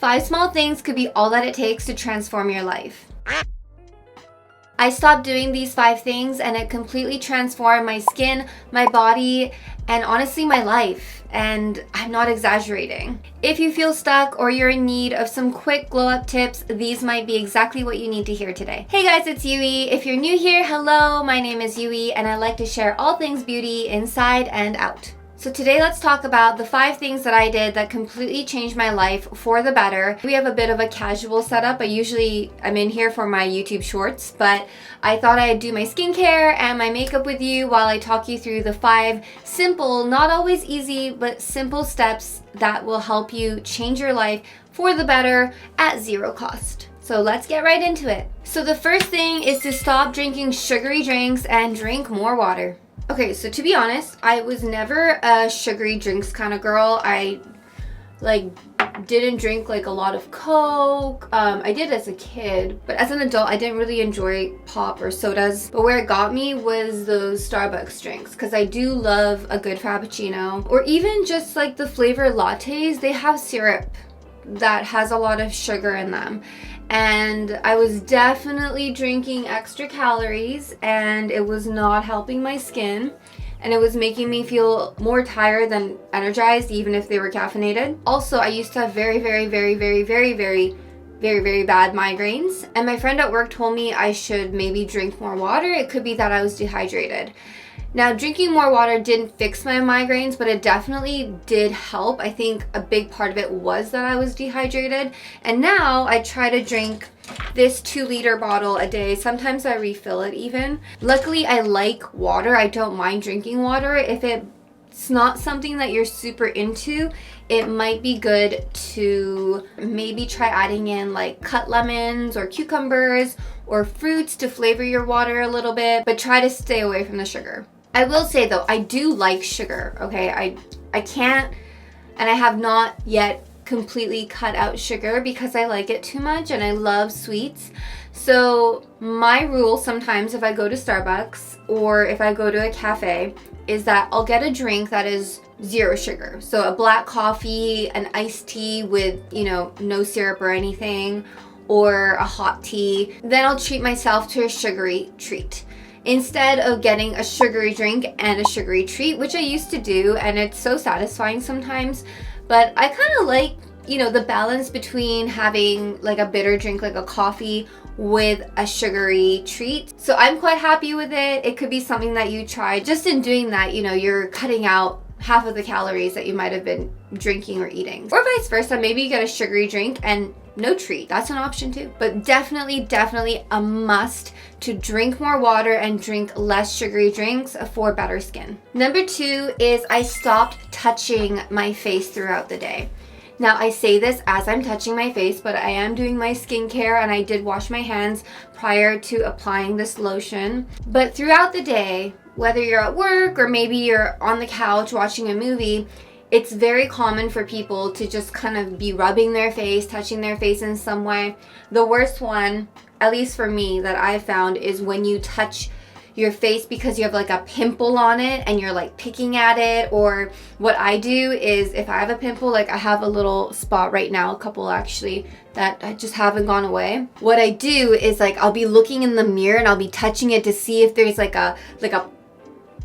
5 small things could be all that it takes to transform your life. I stopped doing these 5 things and it completely transformed my skin, my body, and honestly my life. And I'm not exaggerating. If you feel stuck or you're in need of some quick glow up tips, these might be exactly what you need to hear today. Hey guys, it's Yui. If you're new here, hello, my name is Yui and I like to share all things beauty inside and out. So today let's talk about the 5 things that I did that completely changed my life for the better. We have a bit of a casual setup. I'm in here for my YouTube shorts, but I thought I'd do my skincare and my makeup with you while I talk you through the 5 simple, not always easy, but simple steps that will help you change your life for the better at 0 cost. So let's get right into it. So the first thing is to stop drinking sugary drinks and drink more water. Okay, so to be honest, I was never a sugary drinks kind of girl. I didn't drink a lot of Coke. I did as a kid, but as an adult, I didn't really enjoy pop or sodas. But where it got me was those Starbucks drinks, because I do love a good Frappuccino. Or even just the flavor lattes, they have syrup that has a lot of sugar in them. And I was definitely drinking extra calories and it was not helping my skin. And it was making me feel more tired than energized, even if they were caffeinated. Also, I used to have very bad migraines. And my friend at work told me I should maybe drink more water. It could be that I was dehydrated. Now, drinking more water didn't fix my migraines, but it definitely did help. I think a big part of it was that I was dehydrated. And now I try to drink this 2-liter bottle a day. Sometimes I refill it even. Luckily, I like water. I don't mind drinking water. If it's not something that you're super into, it might be good to maybe try adding in cut lemons or cucumbers or fruits to flavor your water a little bit, but try to stay away from the sugar. I will say though, I do like sugar, okay? I can't, and I have not yet completely cut out sugar because I like it too much and I love sweets. So my rule sometimes if I go to Starbucks or if I go to a cafe is that I'll get a drink that is 0 sugar. So a black coffee, an iced tea with, no syrup or anything, or a hot tea. Then I'll treat myself to a sugary treat, instead of getting a sugary drink and a sugary treat, which I used to do, and it's so satisfying sometimes. But I kind of like, the balance between having a bitter drink like a coffee with a sugary treat. So I'm quite happy with it. It could be something that you try. Just in doing that, you're cutting out half of the calories that you might have been drinking or eating. Or vice versa, maybe you get a sugary drink and no treat. That's an option too. But definitely a must to drink more water and drink less sugary drinks for better skin. Number 2 is I stopped touching my face throughout the day. Now I say this as I'm touching my face, but I am doing my skincare and I did wash my hands prior to applying this lotion. But throughout the day, whether you're at work or maybe you're on the couch watching a movie, it's very common for people to just kind of be rubbing their face, touching their face in some way. The worst one, at least for me, that I found is when you touch your face because you have a pimple on it and you're picking at it. Or what I do is if I have a pimple, I have a little spot right now, a couple actually, that I just haven't gone away. What I do is I'll be looking in the mirror and I'll be touching it to see if there's a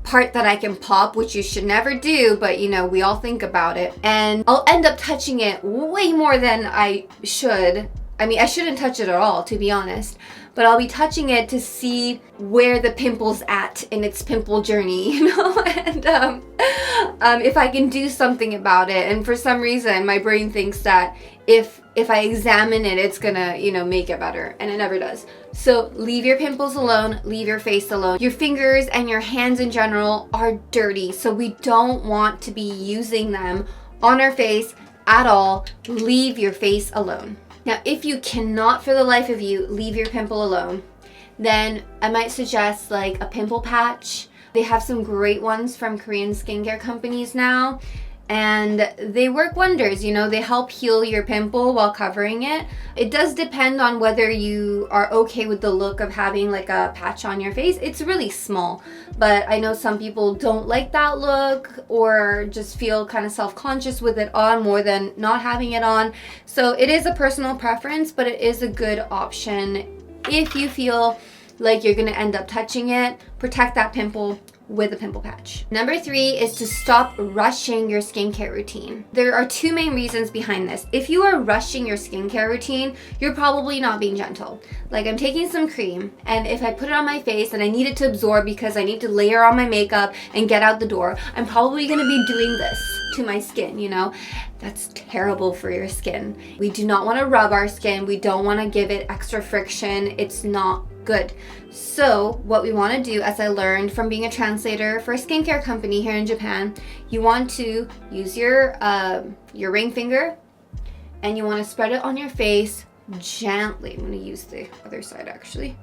part that I can pop, which you should never do, but we all think about it. And I'll end up touching it way more than I should. I mean, I shouldn't touch it at all, to be honest, but I'll be touching it to see where the pimple's at in its pimple journey, and if I can do something about it. And for some reason, my brain thinks that if I examine it, it's gonna, make it better, and it never does. So leave your pimples alone, leave your face alone. Your fingers and your hands in general are dirty, so we don't want to be using them on our face at all. Leave your face alone. Now, if you cannot for the life of you leave your pimple alone, then I might suggest a pimple patch. They have some great ones from Korean skincare companies now. and they work wonders. You know, they help heal your pimple while covering it. It does depend on whether you are okay with the look of having like a patch on your face. It's really small, but I know some people don't like that look or just feel kind of self-conscious with it on more than not having it on. So it is a personal preference, but it is a good option if you feel like you're gonna end up touching it. Protect that pimple with a pimple patch. Number 3 is to stop rushing your skincare routine. There are 2 main reasons behind this. If you are rushing your skincare routine, you're probably not being gentle. Like, I'm taking some cream, and if I put it on my face and I need it to absorb because I need to layer on my makeup and get out the door, I'm probably gonna be doing this to my skin, you know? That's terrible for your skin. We do not wanna rub our skin. We don't wanna give it extra friction. It's not good. So what we want to do, as I learned from being a translator for a skincare company here in Japan, you want to use your ring finger and you want to spread it on your face gently. I'm going to use the other side actually.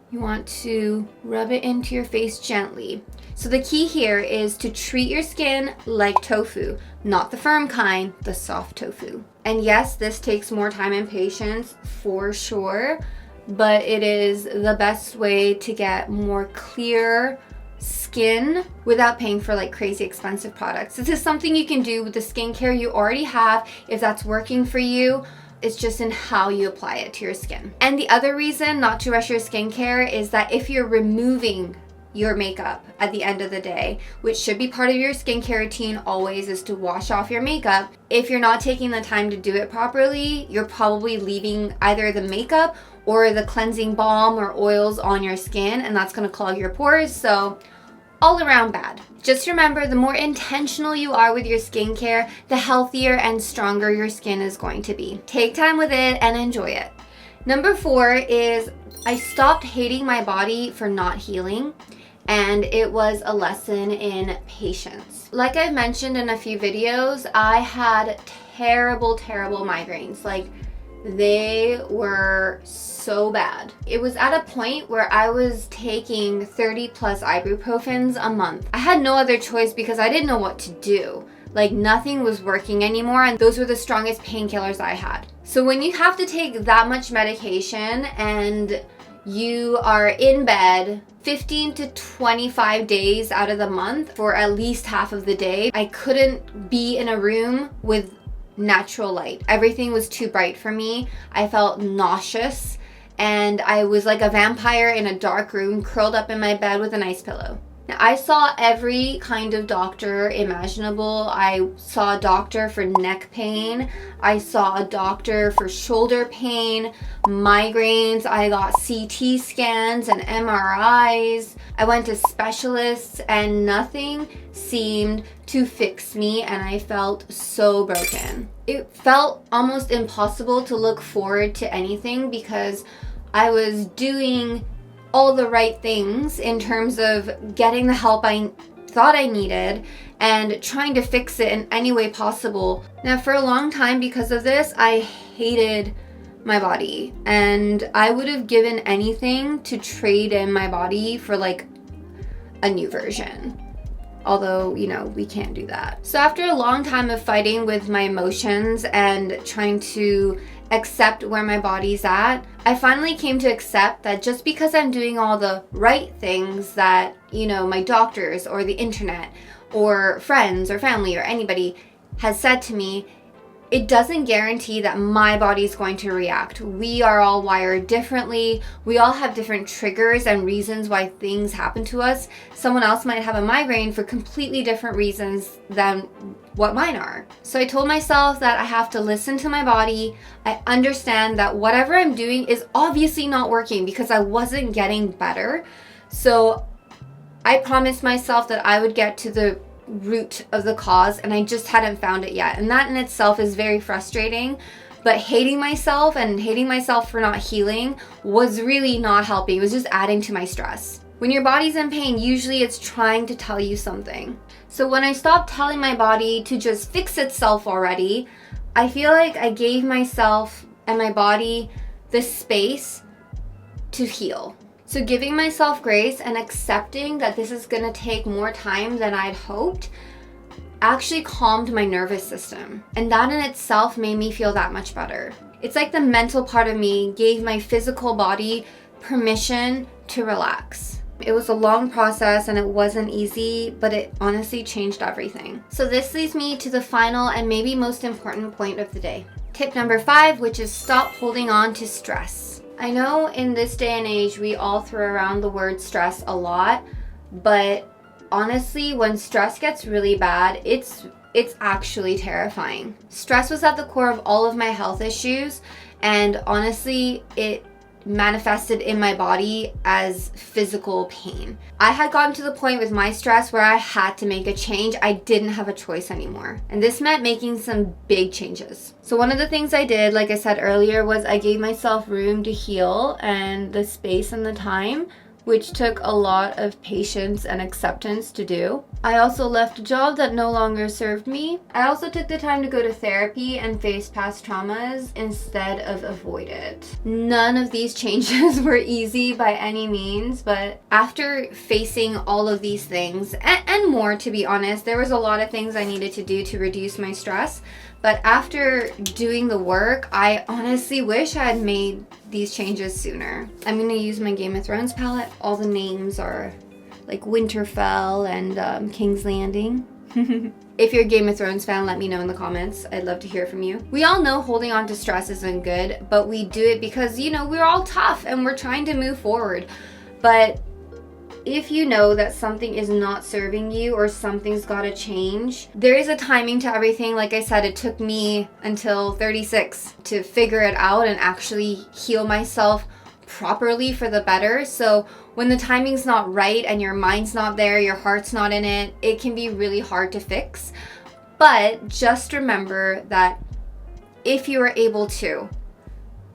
You want to rub it into your face gently. So the key here is to treat your skin like tofu, not the firm kind, the soft tofu. And yes, this takes more time and patience for sure, but it is the best way to get more clear skin without paying for like crazy expensive products. This is something you can do with the skincare you already have if that's working for you. It's just in how you apply it to your skin. And the other reason not to rush your skincare is that if you're removing your makeup at the end of the day, which should be part of your skincare routine always, is to wash off your makeup. If you're not taking the time to do it properly, you're probably leaving either the makeup or the cleansing balm or oils on your skin, and that's gonna clog your pores. So all around bad. Just remember, the more intentional you are with your skincare, the healthier and stronger your skin is going to be. Take time with it and enjoy it. Number 4 is I stopped hating my body for not healing, and it was a lesson in patience. Like I've mentioned in a few videos, I had terrible migraines. Like, they were so bad. It was at a point where I was taking 30 plus ibuprofens a month. I had no other choice because I didn't know what to do. Like, nothing was working anymore, and those were the strongest painkillers I had. So when you have to take that much medication and you are in bed 15 to 25 days out of the month for at least half of the day, I couldn't be in a room with natural light. Everything was too bright for me. I felt nauseous, and I was like a vampire in a dark room curled up in my bed with an ice pillow. Now, I saw every kind of doctor imaginable. I saw a doctor for neck pain. I saw a doctor for shoulder pain, migraines. I got CT scans and MRIs. I went to specialists, and nothing seemed to fix me, and I felt so broken. It felt almost impossible to look forward to anything because I was doing all the right things in terms of getting the help I thought I needed and trying to fix it in any way possible. Now, for a long time, because of this, I hated my body, and I would have given anything to trade in my body for like a new version. Although, you know, we can't do that. So after a long time of fighting with my emotions and trying to accept where my body's at, I finally came to accept that just because I'm doing all the right things that, you know, my doctors or the internet or friends or family or anybody has said to me, it doesn't guarantee that my body's going to react. We are all wired differently. We all have different triggers and reasons why things happen to us. Someone else might have a migraine for completely different reasons than what mine are. So I told myself that I have to listen to my body. I understand that whatever I'm doing is obviously not working because I wasn't getting better. So I promised myself that I would get to the root of the cause, and I just hadn't found it yet. And that in itself is very frustrating. But hating myself and hating myself for not healing was really not helping. It was just adding to my stress. When your body's in pain, usually it's trying to tell you something. So when I stopped telling my body to just fix itself already, I feel like I gave myself and my body the space to heal. So giving myself grace and accepting that this is gonna take more time than I'd hoped actually calmed my nervous system. And that in itself made me feel that much better. It's like the mental part of me gave my physical body permission to relax. It was a long process and it wasn't easy, but it honestly changed everything. So this leads me to the final and maybe most important point of the day. Tip number 5, which is stop holding on to stress. I know in this day and age, we all throw around the word stress a lot, but honestly, when stress gets really bad, it's actually terrifying. Stress was at the core of all of my health issues, and honestly, it manifested in my body as physical pain. I had gotten to the point with my stress where I had to make a change. I didn't have a choice anymore. And this meant making some big changes. So one of the things I did, like I said earlier, was I gave myself room to heal and the space and the time, which took a lot of patience and acceptance to do. I also left a job that no longer served me. I also took the time to go to therapy and face past traumas instead of avoid it. None of these changes were easy by any means, but after facing all of these things, and more to be honest, there was a lot of things I needed to do to reduce my stress. But after doing the work, I honestly wish I had made these changes sooner. I'm gonna use my Game of Thrones palette. All the names are like Winterfell and King's Landing. If you're a Game of Thrones fan, let me know in the comments. I'd love to hear from you. We all know holding on to stress isn't good, but we do it because, you know, we're all tough and we're trying to move forward. But if you know that something is not serving you or something's got to change, there is a timing to everything. Like I said, it took me until 36 to figure it out and actually heal myself properly for the better. So when the timing's not right and your mind's not there, your heart's not in it, it can be really hard to fix. But just remember that if you are able to,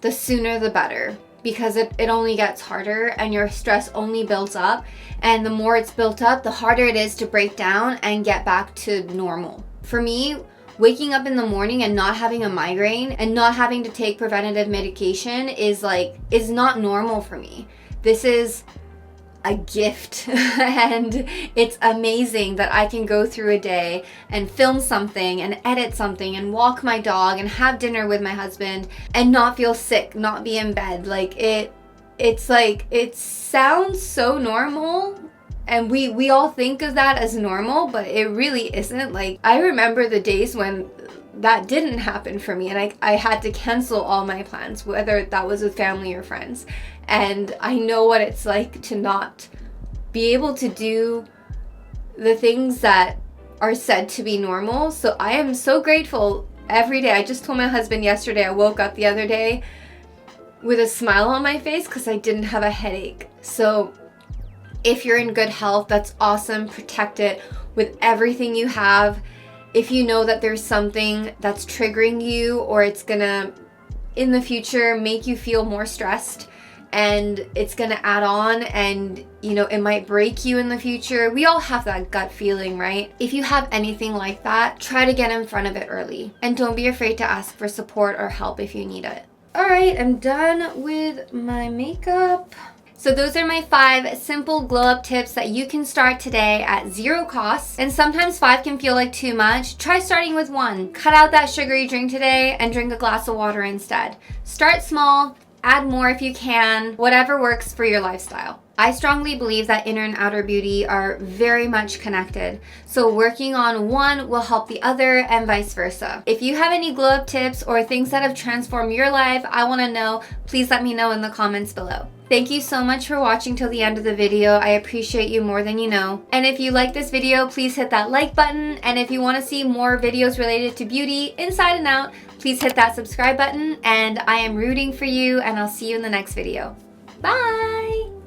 the sooner the better. Because it only gets harder and your stress only builds up. And the more it's built up, the harder it is to break down and get back to normal. For me, waking up in the morning and not having a migraine and not having to take preventative medication is not normal for me. This is a gift and it's amazing that I can go through a day and film something and edit something and walk my dog and have dinner with my husband and not feel sick, not be in bed. It sounds so normal and we all think of that as normal, but it really isn't. Like, I remember the days when that didn't happen for me and I had to cancel all my plans, whether that was with family or friends. And I know what it's like to not be able to do the things that are said to be normal. So I am so grateful every day. I just told my husband yesterday, I woke up the other day with a smile on my face because I didn't have a headache. So if you're in good health, that's awesome. Protect it with everything you have. If you know that there's something that's triggering you or it's gonna, in the future, make you feel more stressed, and it's gonna add on and, you know, it might break you in the future. We all have that gut feeling, right? If you have anything like that, try to get in front of it early. And don't be afraid to ask for support or help if you need it. All right, I'm done with my makeup. So those are my 5 simple glow up tips that you can start today at 0 cost. And sometimes 5 can feel like too much. Try starting with 1. Cut out that sugary drink today and drink a glass of water instead. Start small. Add more if you can, whatever works for your lifestyle. I strongly believe that inner and outer beauty are very much connected. So working on one will help the other and vice versa. If you have any glow up tips or things that have transformed your life, I want to know. Please let me know in the comments below. Thank you so much for watching till the end of the video. I appreciate you more than you know. And if you like this video, please hit that like button. And if you want to see more videos related to beauty inside and out, please hit that subscribe button. And I am rooting for you and I'll see you in the next video. Bye!